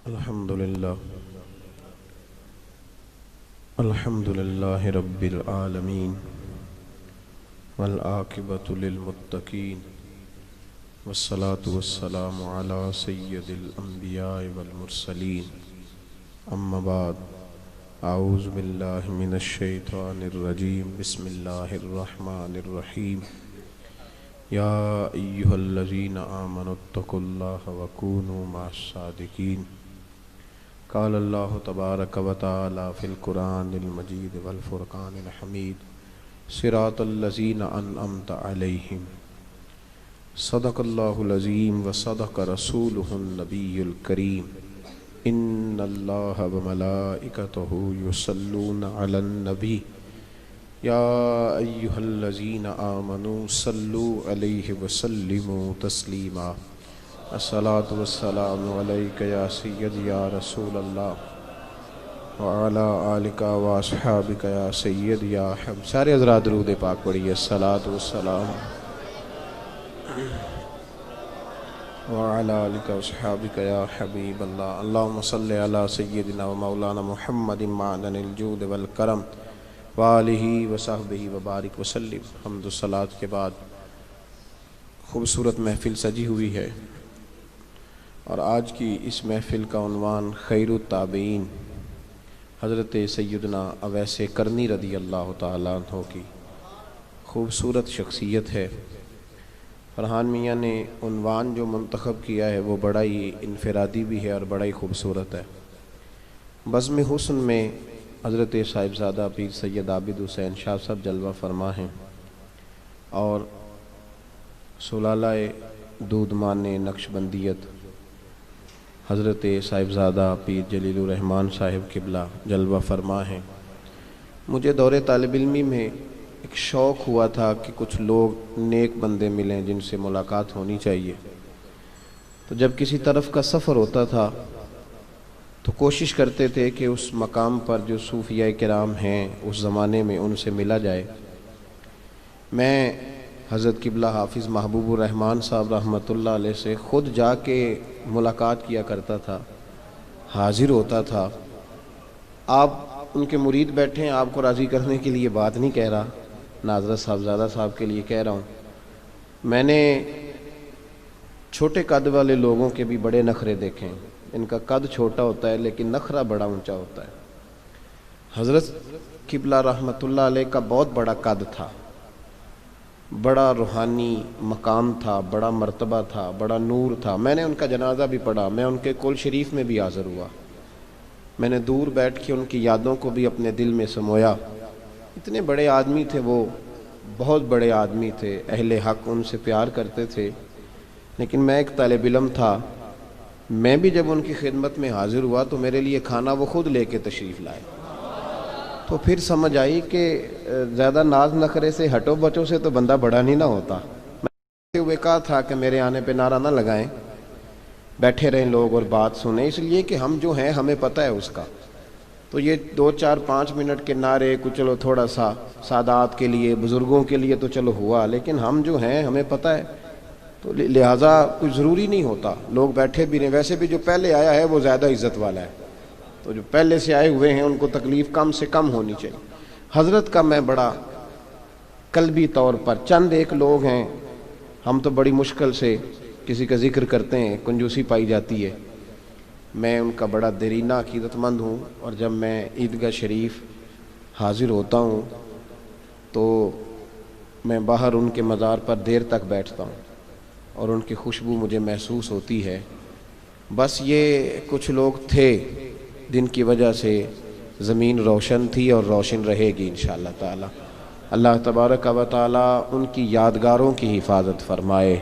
الحمد للہ رب العالمین والعاقبۃ للمتقین والصلاة والسلام علی سید الانبیاء والمرسلین اما بعد اعوذ باللہ من الشیطان الرجیم بسم اللہ الرحمن الرحیم یا ایہا الذین آمنوا اتقوا اللہ وکونوا مع الصادقین قال اللہ تبارک و تعالی فی القرآن المجید والفرقان الحمید صراط الذین انعمت علیہم صدق اللہ العظیم وصدق رسولہ النبی الکریم ان اللہ وملائکتہ یصلون علی النبی یا ایہا الذین آمنوا صلوا علیہ وسلموا تسلیما الصلاۃ والسلام علیک یا سید یا رسول اللہ وعلی آلک واصحابک یا سید یا حبیب. سارے حضرات درود پاک پڑھیے. الصلاۃ والسلام وعلی آلک واصحابک یا حبیب اللہ. اللہم صلی علی سیدنا و مولانا محمد معدن الجود والکرم وآلہ وصحبہ وبارک وسلم. حمد و صلاۃ کے بعد خوبصورت محفل سجی ہوئی ہے اور آج کی اس محفل کا عنوان خیر التابعین حضرت سیدنا اویس کرنی رضی اللہ تعالیٰ عنہ کی خوبصورت شخصیت ہے. فرحان میاں نے عنوان جو منتخب کیا ہے وہ بڑا ہی انفرادی بھی ہے اور بڑا ہی خوبصورت ہے. بزم حسن میں حضرت صاحبزادہ پیر سید عابد حسین شاہ صاحب جلوہ فرما ہیں اور سلالہ دودمان نقشبندیت حضرت صاحبزادہ پیر جلیل الرحمن صاحب قبلہ جلوہ فرما ہیں. مجھے دور طالب علمی میں ایک شوق ہوا تھا کہ کچھ لوگ نیک بندے ملیں جن سے ملاقات ہونی چاہیے. تو جب کسی طرف کا سفر ہوتا تھا تو کوشش کرتے تھے کہ اس مقام پر جو صوفیاء کرام ہیں اس زمانے میں ان سے ملا جائے. میں حضرت قبلہ حافظ محبوب الرحمن صاحب رحمۃ اللہ علیہ سے خود جا کے ملاقات کیا کرتا تھا, حاضر ہوتا تھا. آپ ان کے مرید بیٹھے ہیں, آپ کو راضی کرنے کے لیے بات نہیں کہہ رہا, ناظرت صاحبزادہ صاحب کے لیے کہہ رہا ہوں. میں نے چھوٹے قد والے لوگوں کے بھی بڑے نخرے دیکھے ہیں. ان کا قد چھوٹا ہوتا ہے لیکن نخرہ بڑا اونچا ہوتا ہے. حضرت قبلہ رحمۃ اللہ علیہ کا بہت بڑا قد تھا, بڑا روحانی مقام تھا, بڑا مرتبہ تھا, بڑا نور تھا. میں نے ان کا جنازہ بھی پڑھا, میں ان کے کل شریف میں بھی حاضر ہوا. میں نے دور بیٹھ کے ان کی یادوں کو بھی اپنے دل میں سمویا. اتنے بڑے آدمی تھے وہ, بہت بڑے آدمی تھے, اہل حق ان سے پیار کرتے تھے. لیکن میں ایک طالب علم تھا. میں بھی جب ان کی خدمت میں حاضر ہوا تو میرے لیے کھانا وہ خود لے کے تشریف لائے. تو پھر سمجھ آئی کہ زیادہ ناز نخرے سے ہٹو بچوں سے تو بندہ بڑا نہیں نہ ہوتا. میں ہوئے کہا تھا کہ میرے آنے پہ نعرہ نہ لگائیں, بیٹھے رہیں لوگ اور بات سنیں, اس لیے کہ ہم جو ہیں ہمیں پتہ ہے اس کا. تو یہ 2 4 5 منٹ کے نعرے کو چلو تھوڑا سا سادات کے لیے, بزرگوں کے لیے تو چلو ہوا, لیکن ہم جو ہیں ہمیں پتہ ہے. تو لہٰذا کچھ ضروری نہیں ہوتا, لوگ بیٹھے بھی نہیں. ویسے بھی جو پہلے آیا ہے وہ زیادہ عزت والا ہے, تو جو پہلے سے آئے ہوئے ہیں ان کو تکلیف کم سے کم ہونی چاہیے. حضرت کا میں بڑا قلبی طور پر, چند ایک لوگ ہیں, ہم تو بڑی مشکل سے کسی کا ذکر کرتے ہیں, کنجوسی پائی جاتی ہے. میں ان کا بڑا دیرینہ عقیدت مند ہوں, اور جب میں عیدگاہ شریف حاضر ہوتا ہوں تو میں باہر ان کے مزار پر دیر تک بیٹھتا ہوں اور ان کی خوشبو مجھے محسوس ہوتی ہے. بس یہ کچھ لوگ تھے جن کی وجہ سے زمین روشن تھی اور روشن رہے گی انشاءاللہ تعالی. اللہ تبارک و تعالی ان کی یادگاروں کی حفاظت فرمائے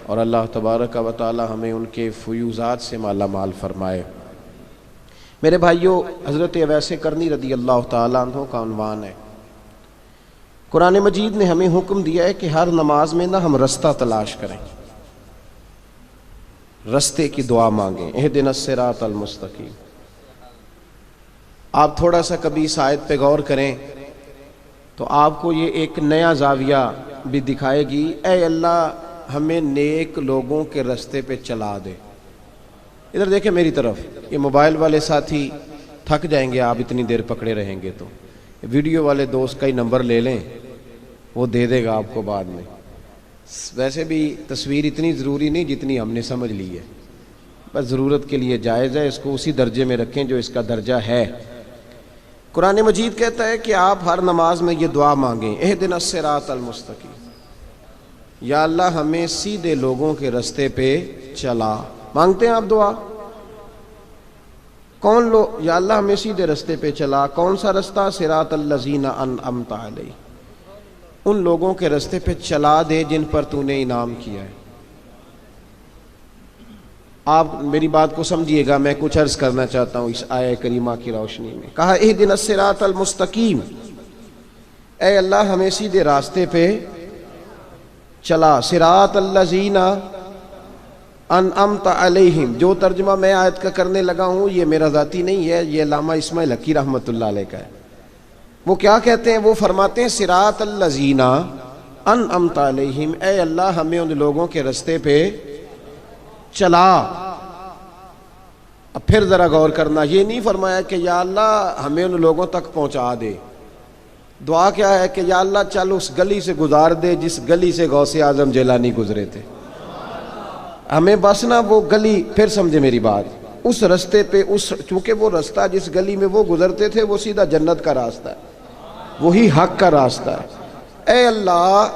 اور اللہ تبارک و تعالی ہمیں ان کے فیوزات سے مالا مال فرمائے. میرے بھائیوں, حضرت اویس کرنی رضی اللہ تعالیٰ عنہ کا عنوان ہے. قرآن مجید نے ہمیں حکم دیا ہے کہ ہر نماز میں نہ ہم رستہ تلاش کریں, رستے کی دعا مانگیں, اہدنا الصراط المستقیم. آپ تھوڑا سا کبھی اس آیت پہ غور کریں تو آپ کو یہ ایک نیا زاویہ بھی دکھائے گی. اے اللہ ہمیں نیک لوگوں کے رستے پہ چلا دے. ادھر دیکھیں میری طرف، یہ موبائل والے ساتھی تھک جائیں گے آپ اتنی دیر پکڑے رہیں گے، تو ویڈیو والے دوست کا ہی نمبر لے لیں، وہ دے دے گا آپ کو بعد میں۔ ویسے بھی تصویر اتنی ضروری نہیں جتنی ہم نے سمجھ لی ہے، بس ضرورت کے لیے جائز ہے، اس کو اسی درجے میں رکھیں جو اس کا درجہ ہے۔ قرآن مجید کہتا ہے کہ آپ ہر نماز میں یہ دعا مانگیں، اہدنا الصراط المستقیم، یا اللہ ہمیں سیدھے لوگوں کے رستے پہ چلا۔ مانگتے ہیں آپ دعا؟ کون لوگ؟ یا اللہ ہمیں سیدھے رستے پہ چلا۔ کون سا رستہ؟ صراط الذین انعمت علیہم، ان لوگوں کے رستے پہ چلا دے جن پر تو نے انعام کیا ہے۔ آپ میری بات کو سمجھیے گا، میں کچھ عرض کرنا چاہتا ہوں اس آیہ کریمہ کی روشنی میں۔ کہا اہدنا الصراط المستقیم، اے اللہ ہمیں سیدھے راستے پہ چلا۔ صراط الذین انعمت علیہم، جو ترجمہ میں آیت کا کرنے لگا ہوں یہ میرا ذاتی نہیں ہے، یہ علامہ اسماعیل حقی رحمۃ اللہ علیہ کا ہے۔ وہ کیا کہتے ہیں؟ وہ فرماتے ہیں صراط الذین انعمت علیہم، اے اللہ ہمیں ان لوگوں کے رستے پہ چلا۔ اب پھر ذرا غور کرنا، یہ نہیں فرمایا کہ یا اللہ ہمیں ان لوگوں تک پہنچا دے۔ دعا کیا ہے کہ یا اللہ چل اس گلی سے گزار دے جس گلی سے غوث اعظم جیلانی گزرے تھے، ہمیں بس نا وہ گلی، پھر سمجھے میری بات، اس رستے پہ، اس چونکہ وہ رستہ جس گلی میں وہ گزرتے تھے وہ سیدھا جنت کا راستہ ہے، وہی حق کا راستہ ہے۔ اے اللہ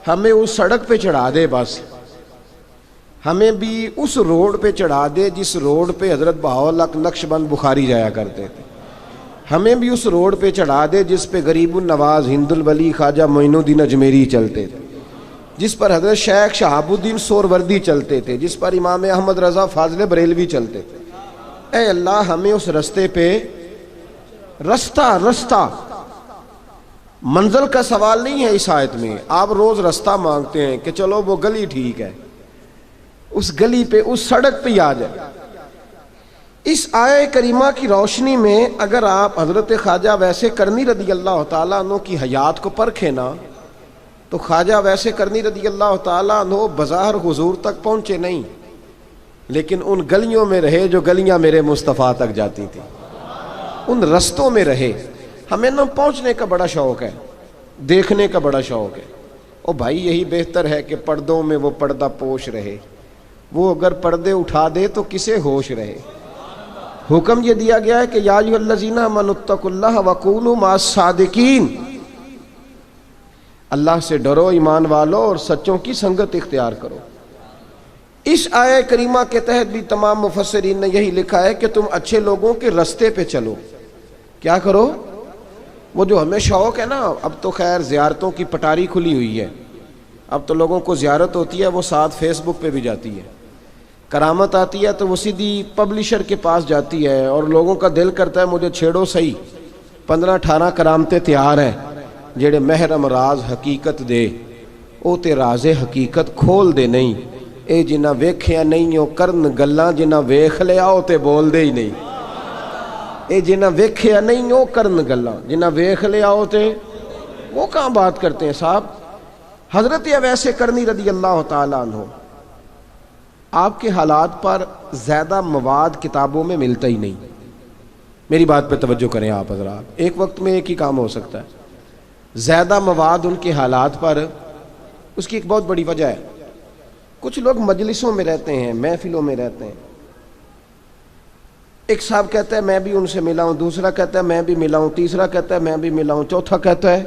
ہمیں اس سڑک پہ چڑھا دے، بس ہمیں بھی اس روڈ پہ چڑھا دے جس روڈ پہ حضرت بہاؤالحق نقشبند بخاری جایا کرتے تھے، ہمیں بھی اس روڈ پہ چڑھا دے جس پہ غریب النواز ہند الولی خواجہ معین الدین اجمیری چلتے تھے، جس پر حضرت شیخ شہاب الدین سوروردی چلتے تھے، جس پر امام احمد رضا فاضل بریلوی چلتے تھے۔ اے اللہ ہمیں اس رستے پہ، رستہ منزل کا سوال نہیں ہے اس آیت میں، آپ روز رستہ مانگتے ہیں کہ چلو وہ گلی ٹھیک ہے، اس گلی پہ، اس سڑک پہ ہی آ جائے۔ اس آیہ کریمہ کی روشنی میں اگر آپ حضرت خواجہ ویسے کرنی رضی اللہ تعالیٰ عنہ کی حیات کو پرکھیں نا، تو خواجہ ویسے کرنی رضی اللہ تعالیٰ عنہ بظاہر حضور تک پہنچے نہیں، لیکن ان گلیوں میں رہے جو گلیاں میرے مصطفیٰ تک جاتی تھیں، ان رستوں میں رہے۔ ہمیں نہ پہنچنے کا بڑا شوق ہے، دیکھنے کا بڑا شوق ہے، او بھائی یہی بہتر ہے کہ پردوں میں وہ پردہ پوش رہے، وہ اگر پردے اٹھا دے تو کسے ہوش رہے۔ حکم یہ دیا گیا ہے کہ یا ایھا الذین آمنوا اتقوا اللہ وکونوا مع الصادقین، اللہ سے ڈرو ایمان والو اور سچوں کی سنگت اختیار کرو۔ اس آیہ کریمہ کے تحت بھی تمام مفسرین نے یہی لکھا ہے کہ تم اچھے لوگوں کے رستے پہ چلو۔ کیا کرو؟ وہ جو ہمیں شوق ہے نا، اب تو خیر زیارتوں کی پٹاری کھلی ہوئی ہے، اب تو لوگوں کو زیارت ہوتی ہے وہ ساتھ فیس بک پہ بھی جاتی ہے، کرامت آتی ہے تو وہ سیدھی پبلشر کے پاس جاتی ہے، اور لوگوں کا دل کرتا ہے مجھے چھیڑو صحیح، 15-18 کرامتیں تیار ہیں، جڑے محرم راز حقیقت دے او تے راز حقیقت کھول دے نہیں، اے جنہ ویکھیا نہیں او کرن گلاں، جنہ ویکھ لیا او تے بول دے ہی نہیں، اے جنہ ویکھیا نہیں او کرن گلاں، جنہ ویکھ لیا او تے، وہ کہاں بات کرتے ہیں صاحب۔ حضرت اویس کرنی رضی اللہ تعالیٰ عنہ، آپ کے حالات پر زیادہ مواد کتابوں میں ملتا ہی نہیں، میری بات پہ توجہ کریں آپ حضرات، ایک وقت میں ایک ہی کام ہو سکتا ہے۔ زیادہ مواد ان کے حالات پر، اس کی ایک بہت بڑی وجہ ہے، کچھ لوگ مجلسوں میں رہتے ہیں، محفلوں میں رہتے ہیں، ایک صاحب کہتا ہے میں بھی ان سے ملا ہوں، دوسرا کہتا ہے میں بھی ملا ہوں، تیسرا کہتا ہے میں بھی ملا ہوں، چوتھا کہتا ہے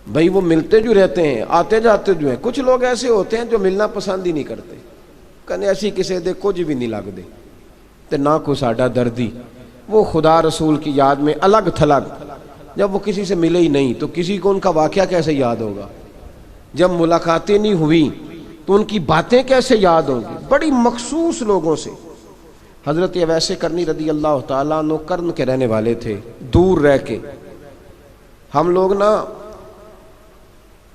بھائی وہ ملتے جو رہتے ہیں، آتے جاتے جو ہیں۔ کچھ لوگ ایسے ہوتے ہیں جو ملنا پسند ہی نہیں کرتے، کہنے ایسی کسی دے کچھ بھی نہیں لگ دے تے نہ کو ساڈا دردی، وہ خدا رسول کی یاد میں الگ تھلگ، جب وہ کسی سے ملے ہی نہیں تو کسی کو ان کا واقعہ کیسے یاد ہوگا، جب ملاقاتیں نہیں ہوئی تو ان کی باتیں کیسے یاد ہوں گی۔ بڑی مخصوص لوگوں سے حضرت اویس کرنی رضی اللہ تعالیٰ عنہ کرن کے رہنے والے تھے، دور رہ کے۔ ہم لوگ نا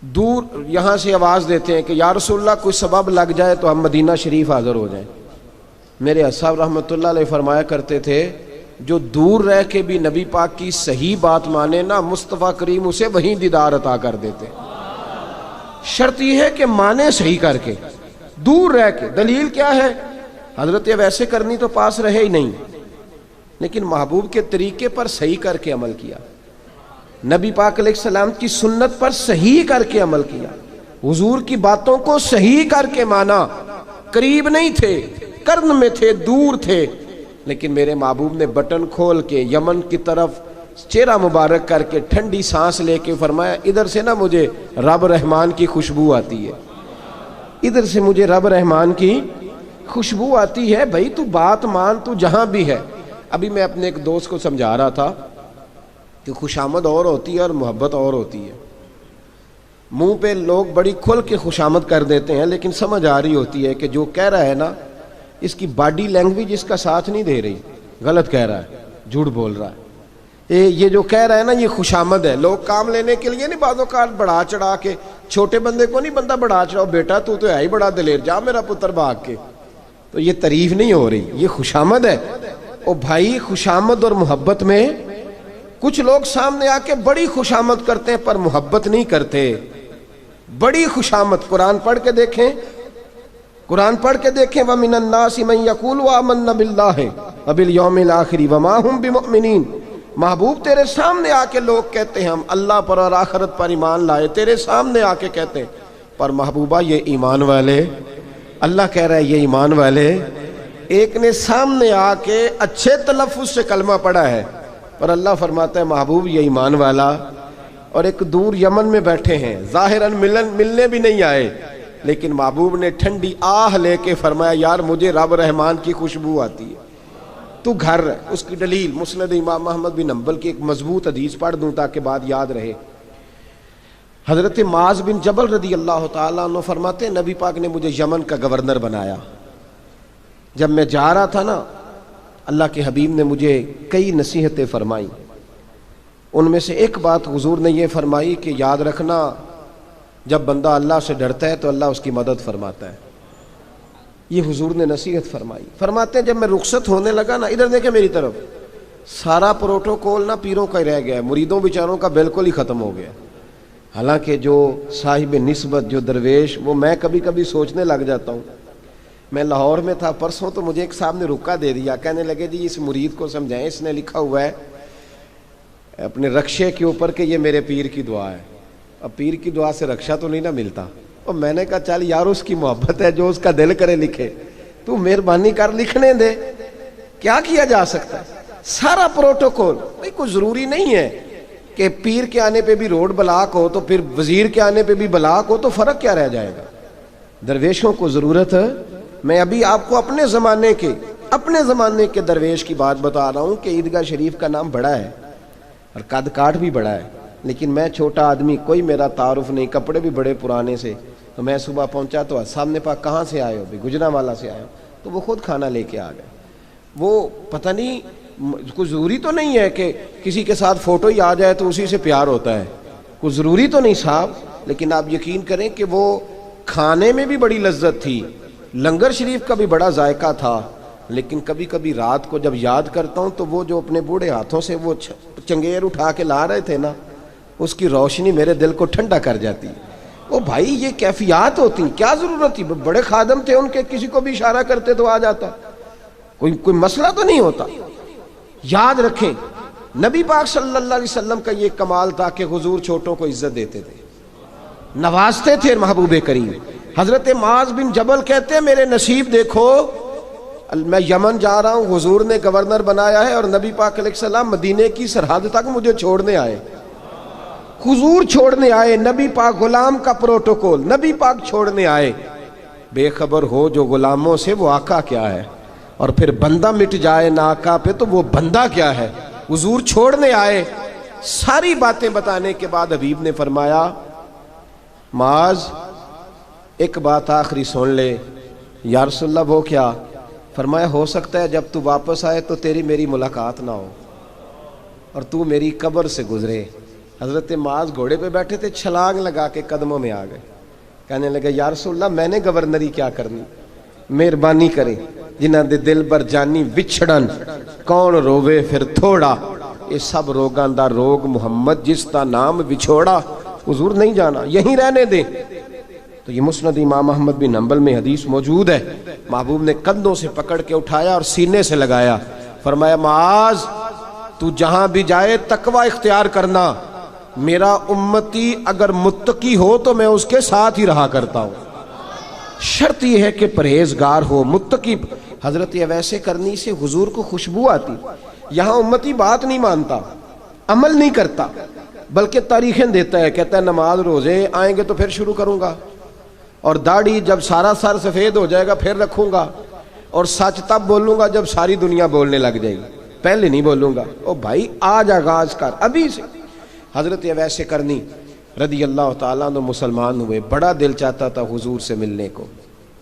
دور یہاں سے آواز دیتے ہیں کہ یا رسول اللہ کوئی سبب لگ جائے تو ہم مدینہ شریف حاضر ہو جائیں۔ میرے صاحب رحمۃ اللہ علیہ فرمایا کرتے تھے جو دور رہ کے بھی نبی پاک کی صحیح بات مانے نا، مصطفیٰ کریم اسے وہیں دیدار عطا کر دیتے۔ شرط یہ ہے کہ مانے صحیح کر کے، دور رہ کے۔ دلیل کیا ہے؟ حضرت ویسے کرنی تو پاس رہے ہی نہیں، لیکن محبوب کے طریقے پر صحیح کر کے عمل کیا، نبی پاک علیہ السلام کی سنت پر صحیح کر کے عمل کیا، حضور کی باتوں کو صحیح کر کے مانا۔ قریب نہیں تھے، قرن میں تھے، دور تھے، لیکن میرے محبوب نے بٹن کھول کے یمن کی طرف چہرہ مبارک کر کے ٹھنڈی سانس لے کے فرمایا ادھر سے نا مجھے رب رحمان کی خوشبو آتی ہے، ادھر سے مجھے رب رحمان کی خوشبو آتی ہے۔ بھائی تو بات مان، تو جہاں بھی ہے۔ ابھی میں اپنے ایک دوست کو سمجھا رہا تھا کہ خوشامد اور ہوتی ہے اور محبت اور ہوتی ہے۔ منہ پہ لوگ بڑی کھل کے خوشامد کر دیتے ہیں، لیکن سمجھ آ رہی ہوتی ہے کہ جو کہہ رہا ہے نا اس کی باڈی لینگویج اس کا ساتھ نہیں دے رہی، غلط کہہ رہا ہے، جھوٹ بول رہا ہے۔ یہ جو کہہ رہا ہے نا یہ خوشامد ہے۔ لوگ کام لینے کے لیے نہیں بعض اوقات بڑھا چڑھا کے، چھوٹے بندے کو نہیں بندہ بڑھا چڑھاؤ، بیٹا تو ہے ہی بڑا دلیر، جا میرا پتر بھاگ کے، تو یہ تعریف نہیں ہو رہی، یہ خوشامد ہے۔ او بھائی خوشامد اور محبت میں کچھ لوگ سامنے آ کے بڑی خوشامد کرتے ہیں پر محبت نہیں کرتے۔ بڑی خوشامد قرآن پڑھ کے دیکھیں، قرآن پڑھ کے دیکھیں وَمِنَ النَّاسِ مَن يَقُولُ آمَنَّا بِاللَّهِ وَبِالْيَوْمِ الْآخِرِ وَمَا هُمْ بِمُؤْمِنِينَ۔ محبوب تیرے سامنے آ کے لوگ کہتے ہیں ہم اللہ پر اور آخرت پر ایمان لائے، تیرے سامنے آ کے کہتے ہیں، پر محبوبہ یہ ایمان والے، اللہ کہہ رہا ہے یہ ایمان والے۔ ایک نے سامنے آ کے اچھے تلفظ سے کلمہ پڑھا ہے، پر اللہ فرماتا ہے محبوب یہ ایمان والا۔ اور ایک دور یمن میں بیٹھے ہیں، ظاہراً ملنے بھی نہیں آئے، لیکن محبوب نے ٹھنڈی آہ لے کے فرمایا یار مجھے رب رحمان کی خوشبو آتی ہے، تو گھر۔ اس کی دلیل مسند امام احمد بن حنبل کی ایک مضبوط حدیث پڑھ دوں تاکہ بات یاد رہے۔ حضرت معاذ بن جبل رضی اللہ تعالیٰ عنہ فرماتے ہیں نبی پاک نے مجھے یمن کا گورنر بنایا۔ جب میں جا رہا تھا نا اللہ کے حبیب نے مجھے کئی نصیحتیں فرمائیں، ان میں سے ایک بات حضور نے یہ فرمائی کہ یاد رکھنا جب بندہ اللہ سے ڈرتا ہے تو اللہ اس کی مدد فرماتا ہے۔ یہ حضور نے نصیحت فرمائی۔ فرماتے ہیں جب میں رخصت ہونے لگا نا، ادھر دیکھیں میری طرف، سارا پروٹوکول نا پیروں کا ہی رہ گیا ہے، مریدوں بیچاروں کا بالکل ہی ختم ہو گیا۔ حالانکہ جو صاحب نسبت، جو درویش، وہ میں کبھی کبھی سوچنے لگ جاتا ہوں۔ میں لاہور میں تھا پرسوں، تو مجھے ایک صاحب نے رکا دے دیا، کہنے لگے جی اس مرید کو سمجھائیں، اس نے لکھا ہوا ہے اپنے رکشے کے اوپر کہ یہ میرے پیر کی دعا ہے۔ اب پیر کی دعا سے رکشہ تو نہیں نہ ملتا۔ اور میں نے کہا چل یار اس کی محبت ہے، جو اس کا دل کرے لکھے، تو مہربانی کر لکھنے دے، کیا کیا جا سکتا ہے۔ سارا پروٹوکول، بھائی کوئی ضروری نہیں ہے کہ پیر کے آنے پہ بھی روڈ بلاک ہو تو پھر وزیر کے آنے پہ بھی بلاک ہو، تو فرق کیا رہ جائے گا۔ درویشوں کو ضرورت ہے۔ میں ابھی آپ کو اپنے زمانے کے درویش کی بات بتا رہا ہوں کہ عیدگاہ شریف کا نام بڑا ہے اور قد کاٹ بھی بڑا ہے، لیکن میں چھوٹا آدمی، کوئی میرا تعارف نہیں، کپڑے بھی بڑے پرانے سے۔ تو میں صبح پہنچا تو سامنے پاک کہاں سے آئے ہو؟ بھی گجرانوالہ سے آئے ہو۔ تو وہ خود کھانا لے کے آ گئے۔ وہ پتہ نہیں، کوئی ضروری تو نہیں ہے کہ کسی کے ساتھ فوٹو ہی آ جائے تو اسی سے پیار ہوتا ہے، کوئی ضروری تو نہیں صاحب، لیکن آپ یقین کریں کہ وہ کھانے میں بھی بڑی لذت تھی، لنگر شریف کا بھی بڑا ذائقہ تھا۔ لیکن کبھی کبھی رات کو جب یاد کرتا ہوں تو وہ جو اپنے بوڑھے ہاتھوں سے وہ چنگیر اٹھا کے لا رہے تھے نا، اس کی روشنی میرے دل کو ٹھنڈا کر جاتی۔ او بھائی یہ کیفیات ہوتی، کیا ضرورت تھی؟ بڑے خادم تھے ان کے، کسی کو بھی اشارہ کرتے تو آ جاتا، کوئی مسئلہ تو نہیں ہوتا۔ یاد رکھیں نبی پاک صلی اللہ علیہ وسلم کا یہ کمال تھا کہ حضور چھوٹوں کو عزت دیتے تھے، نوازتے تھے محبوب کریم۔ حضرت معاذ بن جبل کہتے ہیں میرے نصیب دیکھو، میں یمن جا رہا ہوں، حضور نے گورنر بنایا ہے اور نبی پاک علیہ السلام مدینے کی سرحد تک مجھے چھوڑنے آئے، حضور چھوڑنے آئے، نبی پاک غلام کا پروٹوکول، نبی پاک چھوڑنے آئے۔ بے خبر ہو جو غلاموں سے وہ آقا کیا ہے، اور پھر بندہ مٹ جائے نہ آقا پہ تو وہ بندہ کیا ہے۔ حضور چھوڑنے آئے، ساری باتیں بتانے کے بعد حبیب نے فرمایا معاذ ایک بات آخری سن لے۔ یا رسول اللہ وہ کیا؟ فرمایا ہو سکتا ہے جب تو واپس آئے تو تیری میری ملاقات نہ ہو اور تو میری قبر سے گزرے۔ حضرت معاذ گھوڑے پہ بیٹھے تھے، چھلانگ لگا کے قدموں میں آ گئے، کہنے لگے یا رسول اللہ میں نے گورنری کیا کرنی، مہربانی کریں، جنہاں دے دل بر جانی وچھڑن کون روے پھر تھوڑا، یہ سب روگاں دا روگ محمد جس دا نام وچھوڑا۔ حضور نہیں جانا، یہیں رہنے دیں۔ تو یہ مسند امام احمد بن حنبل میں حدیث موجود ہے. محبوب نے کندھوں سے پکڑ کے اٹھایا اور سینے سے لگایا. فرمایا معاذ تو جہاں بھی جائے تقوی اختیار کرنا. میرا امتی اگر متقی ہو تو میں اس کے ساتھ ہی رہا کرتا ہوں. شرط یہ ہے کہ پرہیزگار ہو, متقی. حضرت اویس کرنی سے حضور کو خوشبو آتی. یہاں امتی بات نہیں مانتا, عمل نہیں کرتا, بلکہ تاریخیں دیتا ہے. کہتا ہے نماز روزے آئیں گے تو پھر شروع کروں گا, اور داڑھی جب سارا سر سفید ہو جائے گا پھر رکھوں گا, اور سچ تب بولوں گا جب ساری دنیا بولنے لگ جائے گی, پہلے نہیں بولوں گا. او بھائی آج آغاز کر ابھی سے. حضرت اویس کرنی رضی اللہ تعالیٰ عنہ مسلمان ہوئے. بڑا دل چاہتا تھا حضور سے ملنے کو.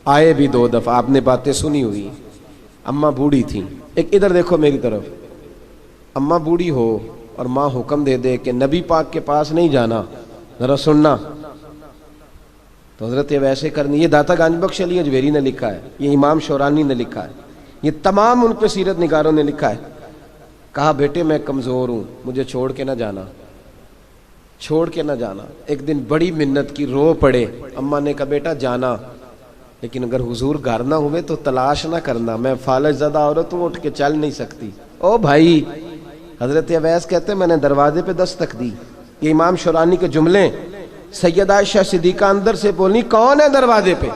آئے بھی 2 دفعہ, آپ نے باتیں سنی ہوئی. اماں بوڑھی تھیں. ایک ادھر دیکھو میری طرف. اماں بوڑھی ہو اور ماں حکم دے دے کہ نبی پاک کے پاس نہیں جانا, ذرا سننا. تو حضرت اویس کرنی, یہ داتا گنج بخش علی اجویری نے لکھا ہے, یہ امام شورانی نے لکھا ہے, یہ تمام ان پہ سیرت نگاروں نے لکھا ہے. کہا بیٹے میں کمزور ہوں, مجھے چھوڑ کے نہ جانا, چھوڑ کے نہ جانا. ایک دن بڑی منت کی, رو پڑے. اماں نے کہا بیٹا جانا, لیکن اگر حضور گھر نہ ہوئے تو تلاش نہ کرنا, میں فالج زدہ عورت ہوں, اٹھ کے چل نہیں سکتی. او بھائی, حضرت اویس کہتے ہیں میں نے دروازے پہ دستک دی. یہ امام شورانی کے جملے. سیدہ عائشہ صدیقہ اندر سے بولنی کون ہے دروازے پہ؟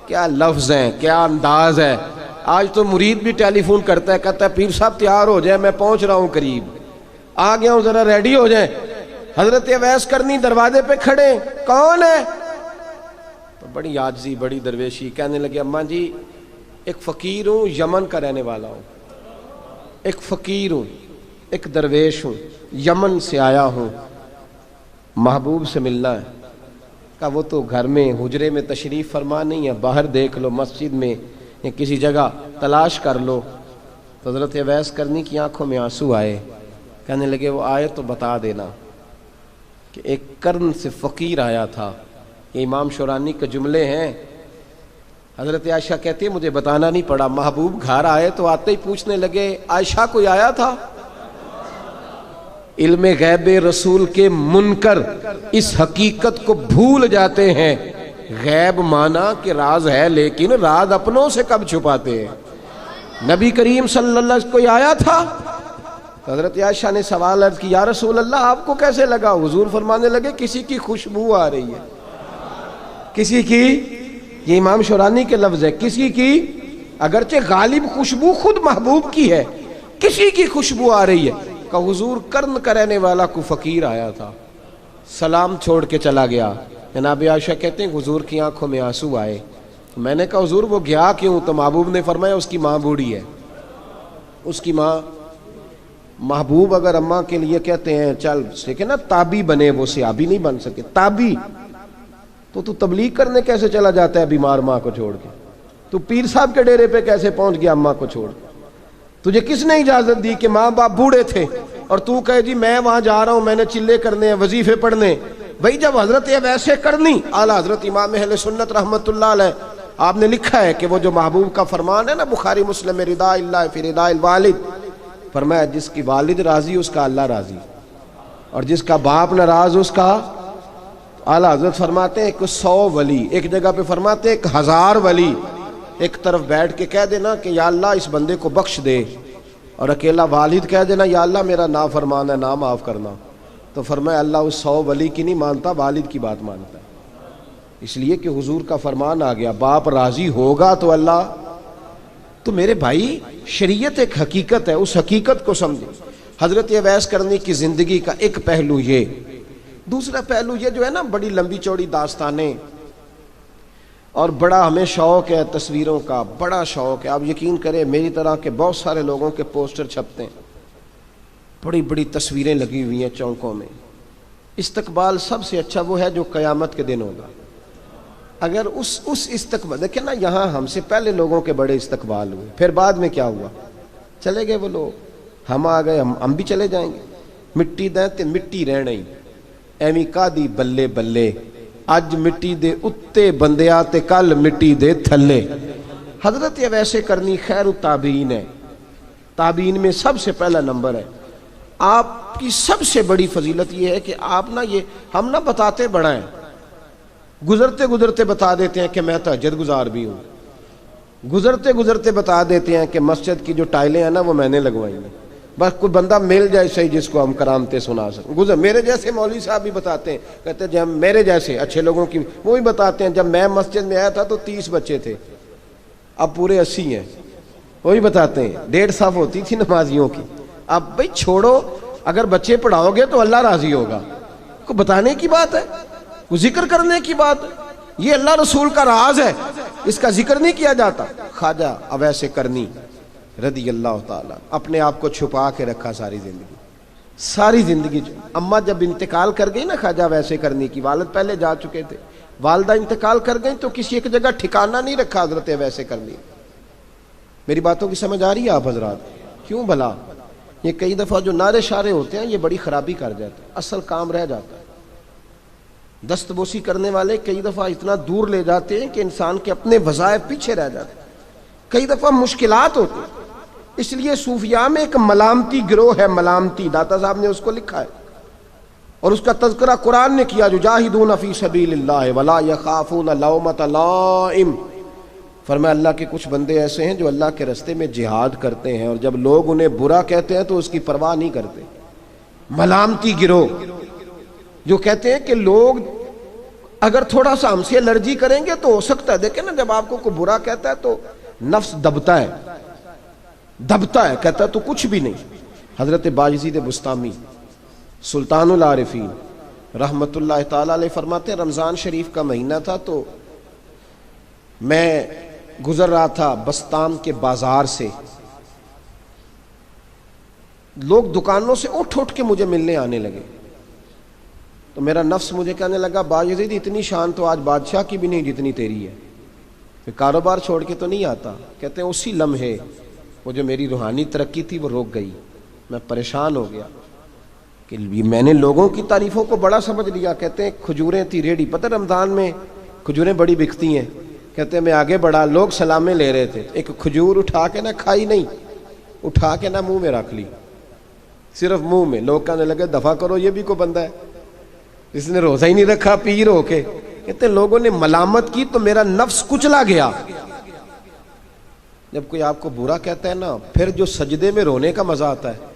کیا لفظ ہیں, کیا انداز ہے. آج تو مرید بھی ٹیلی فون کرتا ہے, کہتا ہے پیر صاحب تیار ہو جائے, میں پہنچ رہا ہوں, قریب آ گیا ہوں, ذرا ریڈی ہو جائیں. حضرت اویس کرنی دروازے پہ کھڑے, کون ہے؟ تو بڑی عاجزی, بڑی درویشی, کہنے لگے اماں جی ایک فقیر ہوں, یمن کا رہنے والا ہوں, ایک فقیر ہوں, ایک درویش ہوں, یمن سے آیا ہوں, محبوب سے ملنا ہے. کہا وہ تو گھر میں حجرے میں تشریف فرما نہیں ہے, باہر دیکھ لو, مسجد میں یا کسی جگہ تلاش کر لو. تو حضرت اویس کرنی کی آنکھوں میں آنسو آئے. کہنے لگے وہ آئے تو بتا دینا کہ ایک قرن سے فقیر آیا تھا. یہ امام شورانی کے جملے ہیں. حضرت عائشہ کہتی ہے مجھے بتانا نہیں پڑا, محبوب گھر آئے تو آتے ہی پوچھنے لگے عائشہ کوئی آیا تھا؟ علم غیب رسول کے منکر اس حقیقت کو بھول جاتے ہیں. غیب مانا کہ راز ہے, لیکن راز اپنوں سے کب چھپاتے ہیں. نبی کریم صلی اللہ علیہ وسلم کوئی آیا تھا؟ حضرت عائشہ نے سوال عرض کی یا رسول اللہ آپ کو کیسے لگا؟ حضور فرمانے لگے کسی کی خوشبو آ رہی ہے. کسی کی, یہ امام شورانی کے لفظ ہے, کسی کی, اگرچہ غالب خوشبو خود محبوب کی ہے, کسی کی خوشبو آ رہی ہے. کہ حضور کرن کا رہنے والا کو فقیر آیا تھا, سلام چھوڑ کے چلا گیا. جناب عائشہ کہتے ہیں حضور کی آنکھوں میں آنسو آئے. میں نے کہا حضور وہ گیا کیوں؟ تو محبوب نے فرمایا اس کی ماں بوڑھی ہے, اس کی ماں. محبوب اگر اماں کے لیے کہتے ہیں چل دیکھیں نا تابی بنے, وہ صحابی نہیں بن سکے, تابی. تو تبلیغ کرنے کیسے چلا جاتا ہے بیمار ماں کو چھوڑ کے؟ تو پیر صاحب کے ڈیرے پہ کیسے پہنچ گیا اماں کو چھوڑ کے؟ تجھے کس نے اجازت دی کہ ماں باپ بوڑھے تھے اور تو کہے جی میں وہاں جا رہا ہوں, میں نے چلے کرنے ہیں, وظیفے پڑھنے. بھئی جب حضرت اویس کرنی اعلیٰ حضرت امام اہل سنت رحمت اللہ علیہ, آپ نے لکھا ہے کہ وہ جو محبوب کا فرمان ہے نا بخاری مسلم میں, رضا اللہ فی رضا الوالد, فرمایا جس کی والد راضی اس کا اللہ راضی, اور جس کا باپ ناراض اس کا. اعلیٰ حضرت فرماتے ہیں 100 ولی, ایک جگہ پہ فرماتے ہیں 1000 ولی ایک طرف بیٹھ کے کہہ دینا کہ یا اللہ اس بندے کو بخش دے, اور اکیلا والد کہہ دینا یا اللہ میرا نافرمان ہے نا معاف کرنا. تو فرمایا اللہ اس 100 ولی کی نہیں مانتا, والد کی بات مانتا ہے. اس لیے کہ حضور کا فرمان آ گیا باپ راضی ہوگا تو اللہ. تو میرے بھائی شریعت ایک حقیقت ہے, اس حقیقت کو سمجھے. حضرت اویس کرنی کی زندگی کا ایک پہلو یہ. دوسرا پہلو یہ جو ہے نا بڑی لمبی چوڑی داستانیں, اور بڑا ہمیں شوق ہے تصویروں کا, بڑا شوق ہے. آپ یقین کریں میری طرح کے بہت سارے لوگوں کے پوسٹر چھپتے ہیں, بڑی بڑی تصویریں لگی ہوئی ہیں چوکوں میں. استقبال سب سے اچھا وہ ہے جو قیامت کے دن ہوگا. اگر اس استقبال دیکھیں نا, یہاں ہم سے پہلے لوگوں کے بڑے استقبال ہوئے, پھر بعد میں کیا ہوا, چلے گئے وہ لوگ, ہم آ گئے, ہم بھی چلے جائیں گے. مٹی دیں تے مٹی رہنا ہی, ایویں کا دی بلے بلے, اج مٹی دے اتے بندیا تے کل مٹی دے تھلے. حضرت اویس کرنی خیر التابعین ہے, تابعین میں سب سے پہلا نمبر ہے. آپ کی سب سے بڑی فضیلت یہ ہے کہ آپ نا, یہ ہم نہ بتاتے بڑا ہیں, گزرتے گزرتے بتا دیتے ہیں کہ میں تہجد گزار بھی ہوں، گزرتے گزرتے بتا دیتے ہیں کہ مسجد کی جو ٹائلیں ہیں نا وہ میں نے لگوائی ہیں، بس کوئی بندہ مل جائے صحیح جس کو ہم کرامتیں سنا سکیں۔ میرے جیسے مولوی صاحب بھی بتاتے ہیں، کہتے ہیں جب میرے جیسے اچھے لوگوں کی وہ بھی بتاتے ہیں جب میں مسجد میں آیا تھا تو 30 بچے تھے، اب پورے 80 ہیں، وہی بتاتے ہیں 1.5 صف ہوتی تھی نمازیوں کی، اب بھائی چھوڑو، اگر بچے پڑھاؤ گے تو اللہ راضی ہوگا، کو بتانے کی بات ہے، کو ذکر کرنے کی بات ہے، یہ اللہ رسول کا راز ہے، اس کا ذکر نہیں کیا جاتا۔ خواجہ اویس کرنی رضی اللہ تعالیٰ اپنے آپ کو چھپا کے رکھا ساری زندگی۔ اماں جب انتقال کر گئی نا خواجہ اویس کرنی کی، والد پہلے جا چکے تھے، والدہ انتقال کر گئی تو کسی ایک جگہ ٹھکانہ نہیں رکھا حضرت اویس کرنی۔ میری باتوں کی سمجھ آ رہی ہے آپ حضرات؟ کیوں بھلا یہ کئی دفعہ جو نعرے شارے ہوتے ہیں یہ بڑی خرابی کر جاتے ہیں، اصل کام رہ جاتا ہے۔ دست بوسی کرنے والے کئی دفعہ اتنا دور لے جاتے ہیں کہ انسان کے اپنے وظائف پیچھے رہ جاتے ہیں، کئی دفعہ مشکلات ہوتی ہیں۔ اس لیے صوفیاء میں ایک ملامتی گروہ ہے، ملامتی، داتا صاحب نے اس کو لکھا ہے اور اس کا تذکرہ قرآن نے کیا، یجاہدون فی سبیل اللہ ولا یخافون لومۃ لائم۔ فرمایا اللہ کے کچھ بندے ایسے ہیں جو اللہ کے راستے میں جہاد کرتے ہیں اور جب لوگ انہیں برا کہتے ہیں تو اس کی پرواہ نہیں کرتے۔ ملامتی گروہ جو کہتے ہیں کہ لوگ اگر تھوڑا سا ہم سے الرجی کریں گے تو ہو سکتا ہے، دیکھیں نا جب آپ کو کوئی برا کہتا ہے تو نفس دبتا ہے، کہتا ہے تو کچھ بھی نہیں۔ حضرت بایزید بسطامی سلطان العارفین رحمت اللہ تعالی علیہ فرماتے ہیں رمضان شریف کا مہینہ تھا تو میں گزر رہا تھا بستام کے بازار سے، لوگ دکانوں سے اٹھ کے مجھے ملنے آنے لگے تو میرا نفس مجھے کہنے لگا بایزید اتنی شان تو آج بادشاہ کی بھی نہیں جتنی تیری ہے، پھر کاروبار چھوڑ کے تو نہیں آتا۔ کہتے ہیں اسی لمحے وہ جو میری روحانی ترقی تھی وہ رک گئی، میں پریشان ہو گیا کہ میں نے لوگوں کی تعریفوں کو بڑا سمجھ لیا۔ کہتے ہیں کھجوریں تھی ریڈی، پتہ رمضان میں کھجوریں بڑی بکتی ہیں، کہتے ہیں میں آگے بڑھا، لوگ سلامیں لے رہے تھے، ایک کھجور اٹھا کے نہ کھائی نہیں، اٹھا کے نہ منہ میں رکھ لی، صرف منہ میں۔ لوگ کہنے لگے دفع کرو، یہ بھی کوئی بندہ ہے جس نے روزہ ہی نہیں رکھا پیر ہو کے۔ کہتے ہیں لوگوں نے ملامت کی تو میرا نفس کچلا گیا۔ جب کوئی آپ کو برا کہتا ہے نا، پھر جو سجدے میں رونے کا مزہ آتا ہے،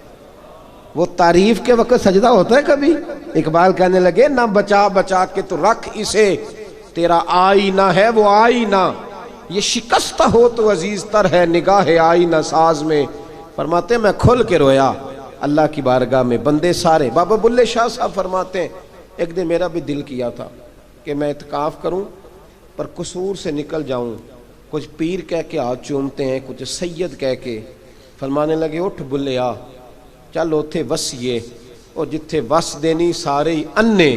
وہ تعریف کے وقت سجدہ ہوتا ہے کبھی؟ اقبال کہنے لگے نہ بچا بچا کے تو رکھ اسے، تیرا آئینہ ہے وہ آئینہ، یہ شکستہ ہو تو عزیز تر ہے نگاہ آئینہ ساز میں۔ فرماتے ہیں میں کھل کے رویا اللہ کی بارگاہ میں، بندے سارے۔ بابا بلے شاہ صاحب فرماتے ہیں ایک دن میرا بھی دل کیا تھا کہ میں اعتکاف کروں پر قصور سے نکل جاؤں، کچھ پیر کہہ کے ہاتھ چومتے ہیں، کچھ سید کہہ کے۔ فرمانے لگے اٹھ بلے آ، چل اوتھے وسیے اور جتھے وس دینی سارے ہی انے،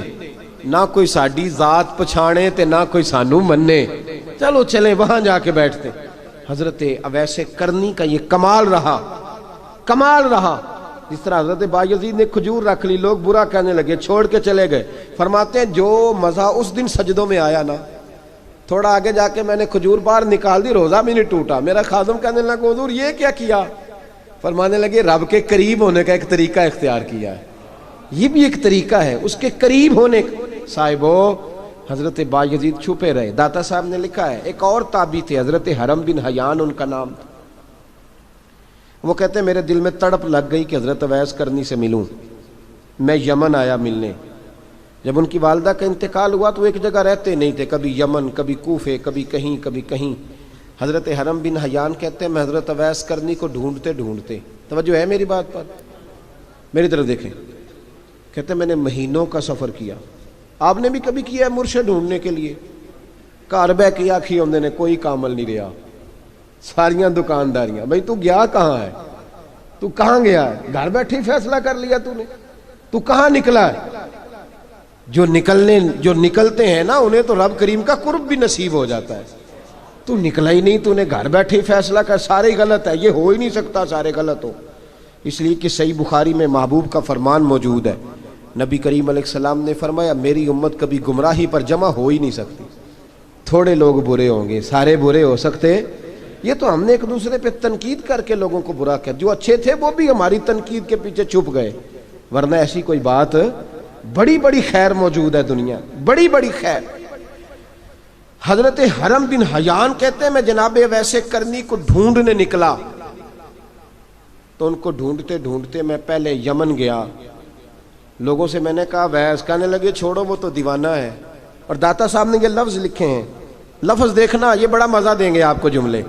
نہ کوئی ساڈی ذات پچھانے تے نہ کوئی سانو مننے، چلو چلیں وہاں جا کے بیٹھتے۔ حضرت اویس کرنی کا یہ کمال رہا، جس طرح حضرت بایزید نے کھجور رکھ لی، لوگ برا کہنے لگے، چھوڑ کے چلے گئے۔ فرماتے ہیں جو مزہ اس دن سجدوں میں آیا نا، تھوڑا آگے جا کے میں نے کھجور باہر نکال دی، روزہ بھی نہیں ٹوٹا۔ میرا خادم کہنے لگا حضور یہ کیا کیا؟ فرمانے لگے رب کے قریب ہونے کا ایک طریقہ اختیار کیا ہے، یہ بھی ایک طریقہ ہے اس کے قریب ہونے کا۔ صاحبو حضرت بایزید چھپے رہے۔ داتا صاحب نے لکھا ہے ایک اور تابعی تھے حضرت حرم بن حیان ان کا نام تھا، وہ کہتے ہیں میرے دل میں تڑپ لگ گئی کہ حضرت اویس کرنی سے ملوں۔ میں یمن آیا ملنے، جب ان کی والدہ کا انتقال ہوا تو ایک جگہ رہتے نہیں تھے، کبھی یمن، کبھی کوفے، کبھی کہیں۔ حضرت حرم بن حیان کہتے ہیں میں حضرت اویس کرنی کو ڈھونڈتے، توجہ ہے میری بات پر، میری طرف دیکھیں، کہتے ہیں میں نے مہینوں کا سفر کیا۔ آپ نے بھی کبھی کیا ہے مرشد ڈھونڈنے کے لیے؟ گھر بہ کے آکھی ہوندے نے کوئی کامل نہیں رہا، ساریاں دکانداریاں۔ بھئی تو گیا کہاں ہے؟ تو کہاں گیا ہے؟ گھر بیٹھے فیصلہ کر لیا تو نے؟ تو کہاں نکلا ہے؟ جو نکلتے ہیں نا انہیں تو رب کریم کا قرب بھی نصیب ہو جاتا ہے۔ تو نکلا ہی نہیں، تو نے گھر بیٹھے فیصلہ کر، سارے غلط ہے، یہ ہو ہی نہیں سکتا سارے غلط ہو۔ اس لیے کہ صحیح بخاری میں محبوب کا فرمان موجود ہے، نبی کریم علیہ السلام نے فرمایا میری امت کبھی گمراہی پر جمع ہو ہی نہیں سکتی، تھوڑے لوگ برے ہوں گے، سارے برے ہو سکتے؟ یہ تو ہم نے ایک دوسرے پہ تنقید کر کے لوگوں کو برا کیا، جو اچھے تھے وہ بھی ہماری تنقید کے پیچھے چھپ گئے، ورنہ ایسی کوئی بات، بڑی خیر موجود ہے دنیا، بڑی خیر۔ حضرت حرم بن حیان کہتے ہیں میں جناب اویس کرنی کو ڈھونڈنے نکلا، تو ان کو ڈھونڈتے ڈھونڈتے میں پہلے یمن گیا، لوگوں سے میں نے کہا ویس، کہنے لگے چھوڑو وہ تو دیوانہ ہے. اور داتا صاحب نے یہ لفظ لکھے ہیں، لفظ دیکھنا یہ بڑا مزہ دیں گے آپ کو جملے.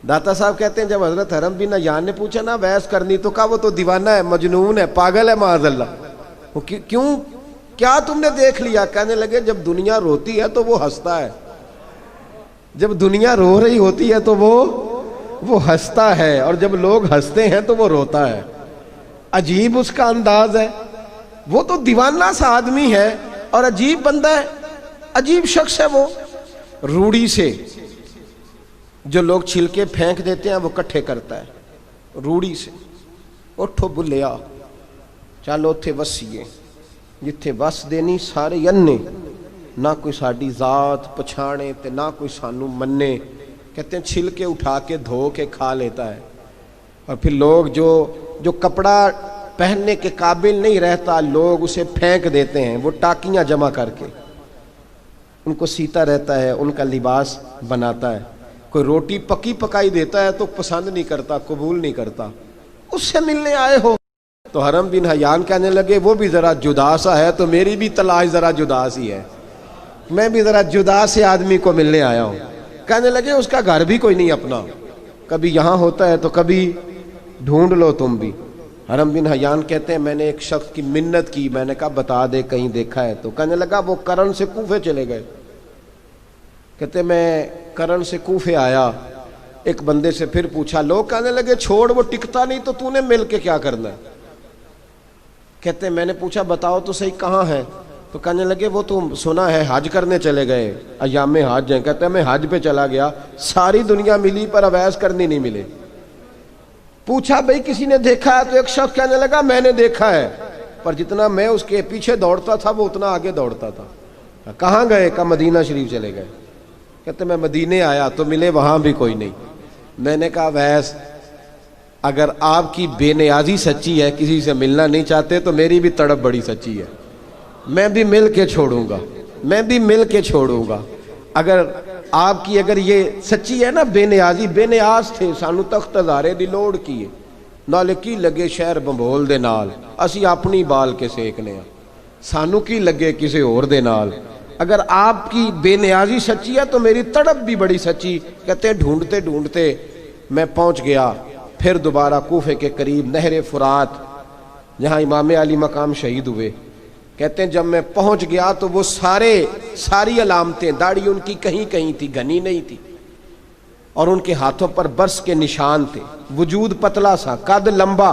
داتا صاحب کہتے ہیں جب حضرت حرم بن حیان نے پوچھا نا ویس کرنی، تو کہا وہ تو دیوانہ ہے، مجنون ہے، پاگل ہے معاذ اللہ. وہ کیوں، کیا تم نے دیکھ لیا؟ کہنے لگے جب دنیا روتی ہے تو وہ ہنستا ہے، جب دنیا رو رہی ہوتی ہے تو وہ ہنستا ہے، اور جب لوگ ہنستے ہیں تو وہ روتا ہے. عجیب اس کا انداز ہے. وہ تو دیوانہ سا آدمی ہے اور عجیب بندہ ہے، عجیب شخص ہے. وہ روڑی سے جو لوگ چھلکے پھینک دیتے ہیں وہ کٹھے کرتا ہے روڑی سے. اٹھو بلیا چلو تھے وسیے جتھے وس دینی سارے انے، نہ کوئی ساڈی ذات پچھانے تے نہ کوئی سانو منے. کہتے ہیں چھلکے اٹھا کے دھو کے کھا لیتا ہے، اور پھر لوگ جو کپڑا پہننے کے قابل نہیں رہتا لوگ اسے پھینک دیتے ہیں، وہ ٹاکیاں جمع کر کے ان کو سیتا رہتا ہے، ان کا لباس بناتا ہے. کوئی روٹی پکی پکائی دیتا ہے تو پسند نہیں کرتا، قبول نہیں کرتا. اس سے ملنے آئے ہو. تو حرم بن حیان کہنے لگے وہ بھی ذرا جدا سا ہے تو میری بھی تلاش ذرا جدا سی ہے، میں بھی ذرا جدا سے آدمی کو ملنے آیا ہوں. کہنے لگے اس کا گھر بھی کوئی نہیں اپنا، کبھی یہاں ہوتا ہے تو کبھی ڈھونڈ لو تم بھی. حرم بن حیان کہتے ہیں میں نے ایک شخص کی منت کی، میں نے کہا بتا دے کہیں دیکھا ہے. تو کہنے لگا وہ کرن سے کوفے چلے گئے. کہتے میں کرن سے کوفے آیا، ایک بندے سے پھر پوچھا، لوگ کہنے لگے چھوڑ وہ ٹکتا نہیں تو تو نے مل کے کیا کرنا ہے. کہتے میں نے پوچھا بتاؤ تو صحیح کہاں ہے. تو کہنے لگے وہ تو سنا ہے حج کرنے چلے گئے، ایام حج ہیں. کہتے ہیں میں حج پہ چلا گیا، ساری دنیا ملی پر اویس کرنی نہیں ملے. پوچھا بھئی کسی نے دیکھا ہے؟ تو ایک شخص کہنے لگا میں نے دیکھا ہے، پر جتنا میں اس کے پیچھے دوڑتا تھا وہ اتنا آگے دوڑتا تھا. کہاں گئے؟ کہا مدینہ شریف چلے گئے. کہتے میں مدینے آیا تو ملے وہاں بھی کوئی نہیں. میں نے کہا ویس اگر آپ کی بے نیازی سچی ہے، کسی سے ملنا نہیں چاہتے، تو میری بھی تڑپ بڑی سچی ہے، میں بھی مل کے چھوڑوں گا، میں بھی مل کے چھوڑوں گا. اگر آپ کی اگر یہ سچی ہے نا بے نیازی، بے نیاز تھے، سانو تخت ہزارے دی لوڑ کیے نالے کی لگے شہر بمبول دے نال، اسی اپنی بال کے سیکنے ہیں، سانو کی لگے کسی اور دے نال. اگر آپ کی بے نیازی سچی ہے تو میری تڑپ بھی بڑی سچی. کہتے ہیں ڈھونڈتے ڈھونڈتے میں پہنچ گیا پھر دوبارہ کوفے کے قریب نہر فرات جہاں امام علی مقام شہید ہوئے. کہتے ہیں جب میں پہنچ گیا تو وہ ساری علامتیں، داڑھی ان کی کہیں کہیں تھی، گھنی نہیں تھی، اور ان کے ہاتھوں پر برس کے نشان تھے، وجود پتلا سا، قد لمبا.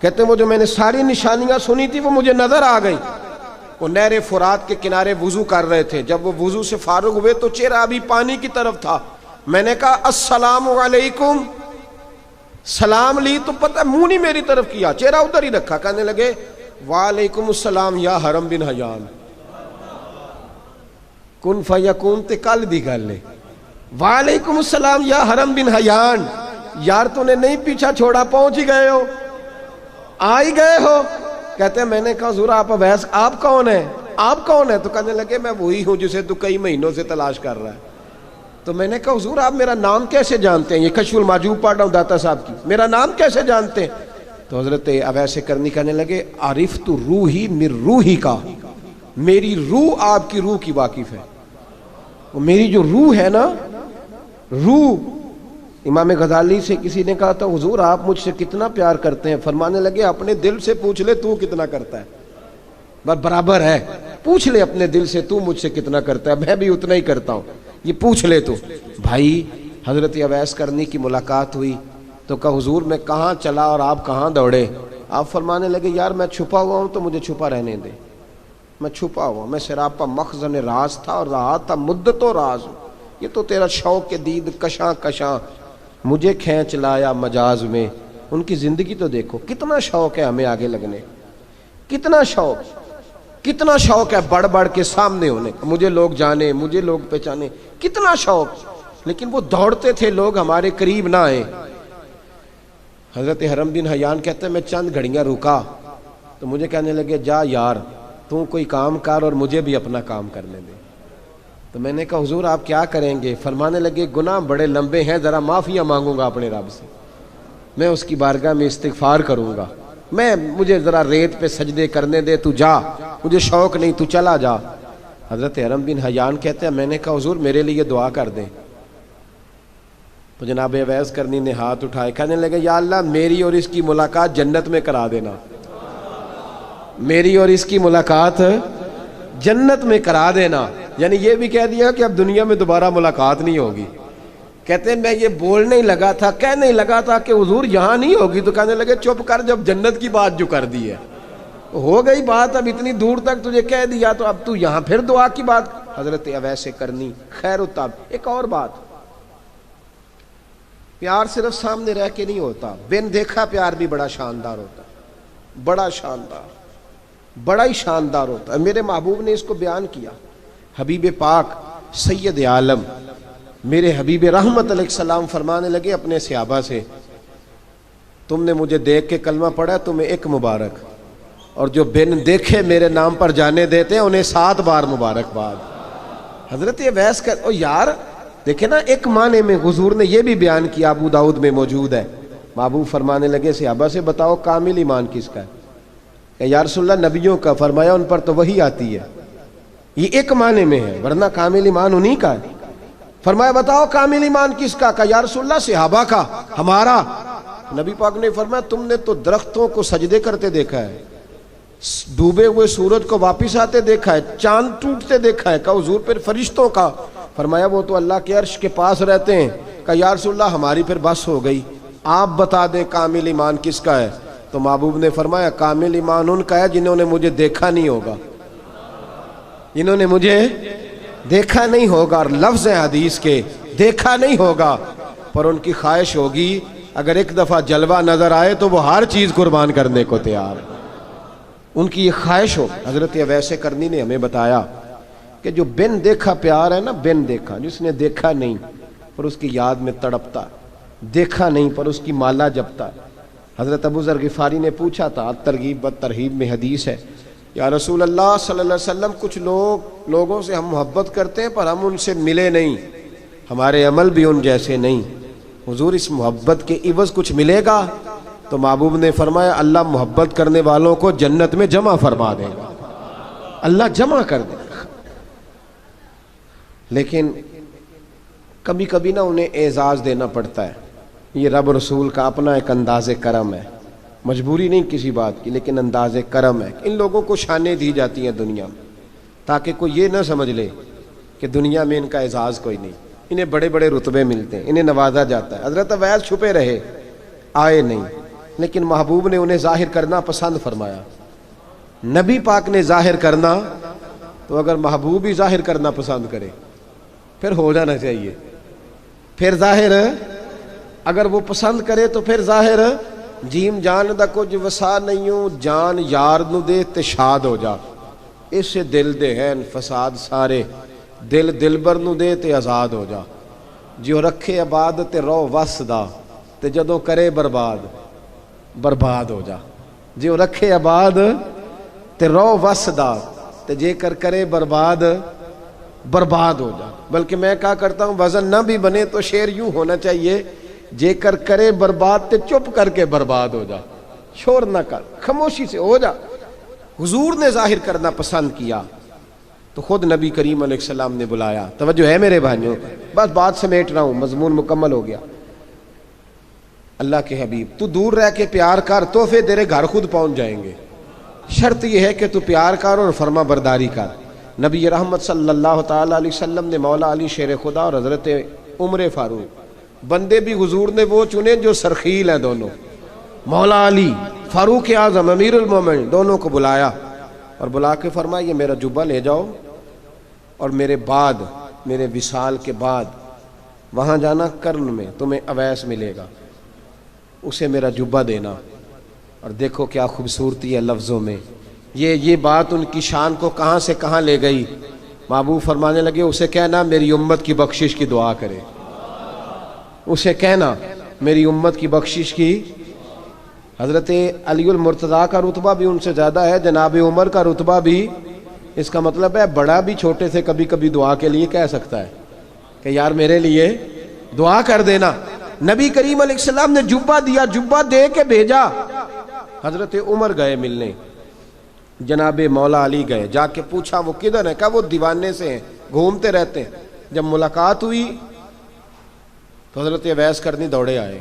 کہتے ہیں وہ جو میں نے ساری نشانیاں سنی تھی وہ مجھے نظر آ گئی. وہ نہر فرات کے کنارے وضو کر رہے تھے، جب وہ وضو سے فارغ ہوئے تو چہرہ ابھی پانی کی طرف تھا. میں نے کہا السلام علیکم، سلام لی تو پتہ منہ نہیں میری طرف کیا، چہرہ ادھر ہی رکھا. کہنے لگے وعلیکم السلام یا حرم بن حیان. کن فیکون تے کل دی گل ہے. وعلیکم السلام یا حرم بن حیان. یار تو نے نہیں پیچھا چھوڑا، پہنچ ہی گئے ہو، آ ہی گئے ہو. کہتے ہیں میں نے کہا حضور آپ اویس، آپ کون ہیں؟ آپ کون ہیں؟ تو کہنے لگے میں وہی ہوں جسے تو کئی مہینوں سے تلاش کر رہا ہے. تو میں نے کہا حضور آپ میرا نام کیسے جانتے ہیں؟ یہ کشف المحجوب پڑھ رہا ہوں داتا صاحب کی، میرا نام کیسے جانتے ہیں؟ تو حضرت اویس کرنی کہنے لگے عرفت روحی من روحی کا، میری روح آپ کی روح کی واقف ہے. وہ میری جو روح ہے نا، روح. امام غزالی سے کسی نے کہا تھا حضور آپ مجھ سے کتنا پیار کرتے ہیں؟ فرمانے لگے اپنے دل سے پوچھ لے تو کتنا کرتا ہے، بس برابر ہے. پوچھ لے اپنے دل سے تو مجھ سے کتنا کرتا ہے، میں بھی اتنا ہی کرتا ہوں، یہ پوچھ لے تو. بھائی حضرت اویس کرنی کی ملاقات ہوئی تو کہا حضور میں کہاں چلا اور آپ کہاں دوڑے؟ آپ فرمانے لگے یار میں چھپا ہوا ہوں تو مجھے چھپا رہنے دے، میں چھپا ہوا، میں سراپا مخزن راز تھا اور رہا تھا مدت و راز. یہ تو تیرا شوق کے دید کشاں کشاں مجھے کھینچ لایا مجاز میں. ان کی زندگی تو دیکھو، کتنا شوق ہے ہمیں آگے لگنے، کتنا شوق ہے بڑھ بڑھ کے سامنے ہونے، مجھے لوگ جانے، مجھے لوگ پہچانے، کتنا شوق. لیکن وہ دوڑتے تھے لوگ ہمارے قریب نہ آئے. حضرت حرم بن حیان کہتے ہیں میں چند گھڑیاں رکا تو مجھے کہنے لگے جا یار تو کوئی کام کر اور مجھے بھی اپنا کام کرنے دے. تو میں نے کہا حضور آپ کیا کریں گے؟ فرمانے لگے گناہ بڑے لمبے ہیں، ذرا معافیاں مانگوں گا اپنے رب سے، میں اس کی بارگاہ میں استغفار کروں گا، مجھے ذرا ریت پہ سجدے کرنے دے، تو جا، مجھے شوق نہیں، تو چلا جا۔ حضرت حرم بن حیان کہتے ہیں میں نے کہا حضور میرے لیے دعا کر دیں۔ تو جناب اویس کرنی نے ہاتھ اٹھائے، کہنے لگے یا اللہ میری اور اس کی ملاقات جنت میں کرا دینا، میری اور اس کی ملاقات جنت میں کرا دینا۔ یعنی یہ بھی کہہ دیا کہ اب دنیا میں دوبارہ ملاقات نہیں ہوگی۔ کہتے ہیں میں یہ بولنے ہی لگا تھا، کہنے ہی لگا تھا کہ حضور یہاں نہیں ہوگی، تو کہنے لگے چپ کر، جب جنت کی بات جو کر دی ہے ہو گئی بات، اب اتنی دور تک تجھے کہہ دیا تو اب تو یہاں پھر دعا کی بات۔ حضرت اویس کرنی خیر التاب۔ ایک اور بات، پیار صرف سامنے رہ کے نہیں ہوتا، بن دیکھا پیار بھی بڑا شاندار ہوتا ہے، بڑا شاندار، بڑا ہی شاندار ہوتا ہے۔ میرے محبوب نے اس کو بیان کیا، حبیب پاک سید عالم میرے حبیب رحمت علیہ السلام فرمانے لگے اپنے صحابہ سے، تم نے مجھے دیکھ کے کلمہ پڑھا، تمہیں ایک مبارک، اور جو بن دیکھے میرے نام پر جانے دیتے ہیں انہیں 7 بار مبارکباد۔ حضرت اویس کہ او یار دیکھیں نا، ایک معنی میں حضور نے یہ بھی بیان کیا، ابو داؤد میں موجود ہے۔ محبوب فرمانے لگے صحابہ سے بتاؤ کامل ایمان کس کا ہے؟ کہ یا رسول اللہ نبیوں کا۔ فرمایا ان پر تو وہی آتی ہے، یہ ایک معنی میں ہے، ورنہ کامل ایمان انہی کا ہے۔ فرمایا بتاؤ کامل ایمان کس کا؟ کہ یا رسول اللہ صحابہ کا، ہمارا۔ نبی پاک نے فرمایا تم نے تو درختوں کو سجدے کرتے دیکھا ہے، ڈوبے ہوئے سورج کو واپس آتے دیکھا ہے، چاند ٹوٹتے دیکھا ہے۔ کہا حضور پھر فرشتوں کا؟ فرمایا وہ تو اللہ کے عرش کے پاس رہتے ہیں۔ کہا یا رسول اللہ ہماری پھر بس ہو گئی، آپ بتا دیں کامل ایمان کس کا ہے؟ تو محبوب نے فرمایا کامل ایمان ان کا ہے جنہوں نے مجھے دیکھا نہیں ہوگا، جنہوں نے مجھے دیکھا نہیں ہوگا، اور لفظ حدیث کے دیکھا نہیں ہوگا، پر ان کی خواہش ہوگی اگر ایک دفعہ جلوہ نظر آئے تو وہ ہر چیز قربان کرنے کو تیار ہے، ان کی یہ خواہش ہو۔ حضرت اویس کرنی نے ہمیں بتایا کہ جو بن دیکھا پیار ہے نا، بن دیکھا، جس نے دیکھا نہیں پر اس کی یاد میں تڑپتا، دیکھا نہیں پر اس کی مالا جپتا۔ حضرت ابو ذر غفاری نے پوچھا تھا، ترغیب و ترہیب میں حدیث ہے، یا رسول اللہ صلی اللہ علیہ وسلم کچھ لوگوں سے ہم محبت کرتے ہیں پر ہم ان سے ملے نہیں، ہمارے عمل بھی ان جیسے نہیں، حضور اس محبت کے عوض کچھ ملے گا؟ تو محبوب نے فرمایا اللہ محبت کرنے والوں کو جنت میں جمع فرما دے گا، اللہ جمع کر دے گا۔ لیکن کبھی کبھی نا انہیں اعزاز دینا پڑتا ہے، یہ رب رسول کا اپنا ایک انداز کرم ہے، مجبوری نہیں کسی بات کی، لیکن انداز کرم ہے۔ ان لوگوں کو شانیں دی جاتی ہیں دنیا میں تاکہ کوئی یہ نہ سمجھ لے کہ دنیا میں ان کا اعزاز کوئی نہیں، انہیں بڑے بڑے رتبے ملتے ہیں، انہیں نوازا جاتا ہے۔ حضرت اویس چھپے رہے، آئے نہیں، لیکن محبوب نے انہیں ظاہر کرنا پسند فرمایا۔ نبی پاک نے ظاہر کرنا، تو اگر محبوب ہی ظاہر کرنا پسند کرے پھر ہو جانا چاہیے، پھر ظاہر اگر وہ پسند کرے تو پھر ظاہر جیم جان دا کچھ وسا نہیں جان یار نو دے تے شاد ہو جا، اس سے دل دے ہیں فساد سارے، دل دلبر نو دے تے آزاد ہو جا، جو رکھے آباد تے رو وس دا تے جدوں کرے برباد برباد ہو جا، جو رکھے آباد تے رو وس دا تے جے کر کرے برباد برباد ہو جا۔ بلکہ میں کہا کرتا ہوں وزن نہ بھی بنے تو شعر یوں ہونا چاہیے، جے کر کرے برباد تے چپ کر کے برباد ہو جا، شور نہ کر، خاموشی سے ہو جا۔ حضور نے ظاہر کرنا پسند کیا تو خود نبی کریم علیہ السلام نے بلایا۔ توجہ ہے میرے بھائیوں، بس بات سمیٹ رہا ہوں، مضمون مکمل ہو گیا۔ اللہ کے حبیب تو دور رہ کے پیار کر، تحفے تیرے گھر خود پہنچ جائیں گے، شرط یہ ہے کہ تو پیار کر اور فرما برداری کر۔ نبی رحمت صلی اللہ تعالیٰ علیہ وسلم نے مولا علی شیر خدا اور حضرت عمر فاروق، بندے بھی حضور نے وہ چنے جو سرخیل ہیں دونوں، مولا علی فاروق اعظم امیر المومنین، دونوں کو بلایا اور بلا کے فرمایا یہ میرا جبہ لے جاؤ، اور میرے بعد، میرے وصال کے بعد وہاں جانا کرن میں تمہیں اویس ملے گا، اسے میرا جبہ دینا۔ اور دیکھو کیا خوبصورتی ہے لفظوں میں، یہ بات ان کی شان کو کہاں سے کہاں لے گئی۔ محبوب فرمانے لگے اسے کہنا میری امت کی بخشش کی دعا کرے، اسے کہنا میری امت کی بخشش کی۔ حضرت علی المرتضیٰ کا رتبہ بھی ان سے زیادہ ہے، جناب عمر کا رتبہ بھی اس کا مطلب ہے بڑا بھی چھوٹے سے کبھی کبھی دعا کے لیے کہہ سکتا ہے کہ یار میرے لیے دعا کر دینا. نبی کریم علیہ السلام نے جبہ دیا, جبہ دے کے بھیجا. حضرت عمر گئے ملنے, جناب مولا علی گئے, جا کے پوچھا وہ کدھر ہے, کہا وہ دیوانے سے ہیں, گھومتے رہتے ہیں. جب ملاقات ہوئی تو حضرت اویس کرنی دوڑے آئے.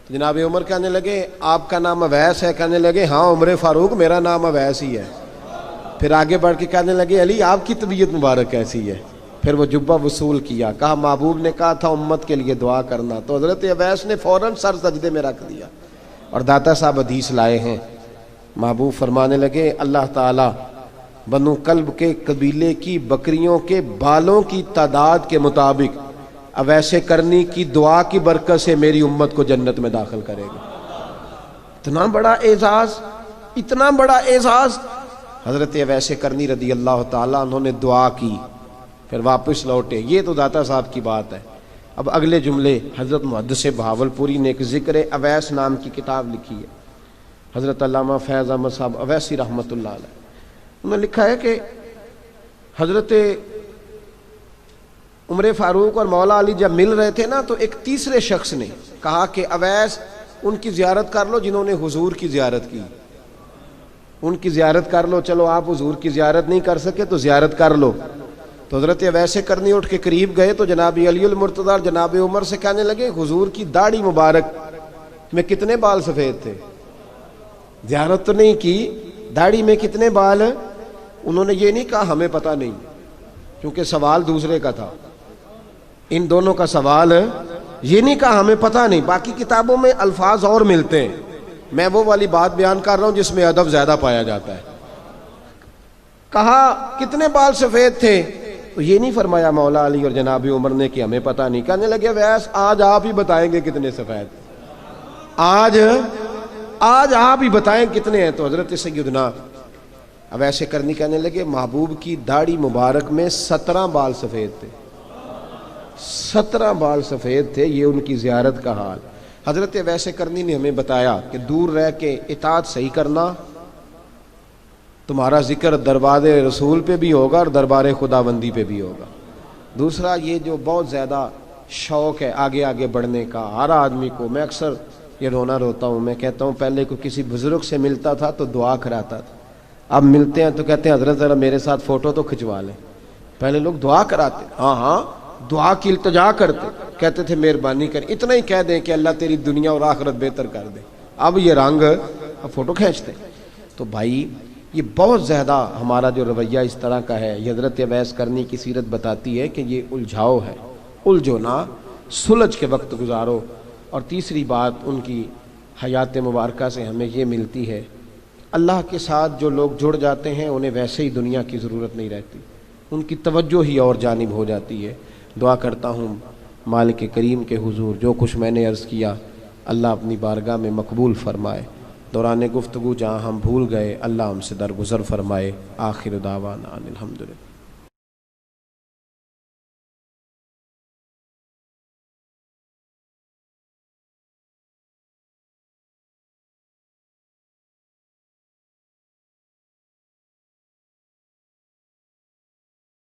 جناب عمر کہنے لگے آپ کا نام اویس ہے؟ کہنے لگے ہاں عمر فاروق میرا نام اویس ہی ہے. پھر آگے بڑھ کے کہنے لگے علی آپ کی طبیعت مبارک کیسی ہے؟ پھر وہ جبہ وصول کیا, کہا محبوب نے کہا تھا امت کے لیے دعا کرنا. تو حضرت اویس نے فوراً سر سجدے میں رکھ دیا. اور داتا صاحب حدیث لائے ہیں, محبوب فرمانے لگے اللہ تعالیٰ بنو کلب کے قبیلے کی بکریوں کے بالوں کی تعداد کے مطابق اویس کرنی کی دعا کی برکت سے میری امت کو جنت میں داخل کرے گا. اتنا بڑا اعزاز, اتنا اعزاز اعزاز. حضرت اویس کرنی رضی اللہ تعالیٰ انہوں نے دعا کی, پھر واپس لوٹے. یہ تو داتا صاحب کی بات ہے. اب اگلے جملے حضرت محدث بہاولپوری نے ایک ذکر اویس نام کی کتاب لکھی ہے, حضرت علامہ فیض احمد صاحب اویسی رحمۃ اللہ علیہ. انہوں نے لکھا ہے کہ حضرت عمر فاروق اور مولا علی جب مل رہے تھے نا, تو ایک تیسرے شخص نے کہا کہ اویس ان کی زیارت کر لو جنہوں نے حضور کی زیارت کی, ان کی زیارت کر لو. چلو آپ حضور کی زیارت نہیں کر سکے تو زیارت کر لو. تو حضرت اویس کرنی اٹھ کے قریب گئے تو جناب علی المرتضیٰ اور جناب عمر سے کہنے لگے حضور کی داڑھی مبارک میں کتنے بال سفید تھے؟ زیارت تو نہیں کی, داڑھی میں کتنے بال؟ انہوں نے یہ نہیں کہا ہمیں پتہ نہیں, کیونکہ سوال دوسرے کا تھا. ان دونوں کا سوال یہ نہیں کہا ہمیں پتہ نہیں. باقی کتابوں میں الفاظ اور ملتے ہیں, میں وہ والی بات بیان کر رہا ہوں جس میں ادب زیادہ پایا جاتا ہے. کہا کتنے بال سفید تھے؟ تو یہ نہیں فرمایا مولا علی اور جناب عمر نے کہ ہمیں پتہ نہیں. کہنے لگے ویس آج آپ ہی بتائیں گے کتنے سفید, آج آپ ہی بتائیں کتنے ہیں. تو حضرت سیدنا اویس کرنی کہنے لگے محبوب کی داڑھی مبارک میں 17 بال سفید تھے, 17 بال سفید تھے. یہ ان کی زیارت کا حال. حضرت اویس کرنی نے ہمیں بتایا کہ دور رہ کے اطاعت صحیح کرنا, تمہارا ذکر دربار رسول پہ بھی ہوگا اور دربار خداوندی پہ بھی ہوگا. دوسرا یہ جو بہت زیادہ شوق ہے آگے آگے بڑھنے کا ہر آدمی کو, میں اکثر یہ روتا ہوں, میں کہتا ہوں پہلے کو کسی بزرگ سے ملتا تھا تو دعا کراتا تھا, اب ملتے ہیں تو کہتے ہیں حضرت ذرا میرے ساتھ فوٹو تو کھنچوا لیں. پہلے لوگ دعا کراتے, ہاں دعا کی التجا کرتے, کہتے تھے مہربانی کر, اتنا ہی کہہ دیں کہ اللہ تیری دنیا اور آخرت بہتر کر دے. اب یہ رنگ, اب فوٹو کھینچتے. تو بھائی یہ بہت زیادہ ہمارا جو رویہ اس طرح کا ہے. یہ حضرت اویس کرنی کی سیرت بتاتی ہے کہ یہ الجھاؤ ہے, الجھو نہ, سلجھ کے وقت گزارو. اور تیسری بات ان کی حیات مبارکہ سے ہمیں یہ ملتی ہے, اللہ کے ساتھ جو لوگ جڑ جاتے ہیں انہیں ویسے ہی دنیا کی ضرورت نہیں رہتی, ان کی توجہ ہی اور جانب ہو جاتی ہے. دعا کرتا ہوں مالک کریم کے حضور جو کچھ میں نے عرض کیا اللہ اپنی بارگاہ میں مقبول فرمائے. دوران گفتگو جہاں ہم بھول گئے اللہ ہم سے درگزر فرمائے. آخر دعوانا الحمدللہ.